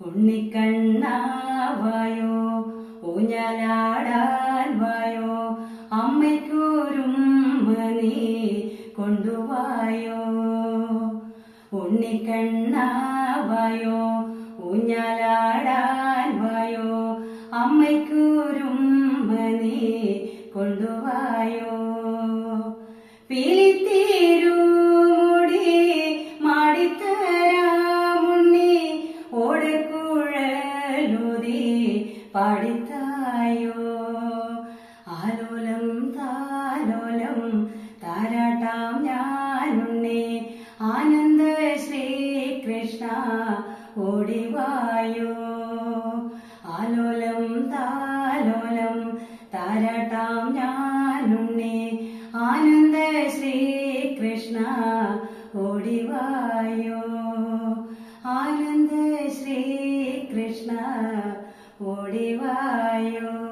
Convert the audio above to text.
ഉണ്ണിക്കണ്ണാ വായോ, ഊഞ്ഞാലാടാൻ വായോ, അമ്മയ്ക്കൊരുമ്മ നീ കൊണ്ടുവായോ. ഉണ്ണിക്കണ്ണാ വായോ, ഊഞ്ഞാലാടാൻ വായോ, അമ്മയ്ക്കൊരുമ്മ നീ കൊണ്ടുവായോ. പീലിത്തീരുമുടി മാടിത്തരാമുണ്ണി, ഓടക്കുഴലൂതി പാടിത്തായോ. ആലോലം താലോലം താരാട്ടാം ഞാനുണ്ണി, ആനന്ദ ശ്രീകൃഷ്ണ ഓടിവായോ. ആലോലം താലോലം താരാട്ടാം ഞാനുണ്ണി, ആനന്ദ ശ്രീകൃഷ്ണ ഓടിവായോ. ആനന്ദ ശ്രീകൃഷ്ണ ഓടിവായോ.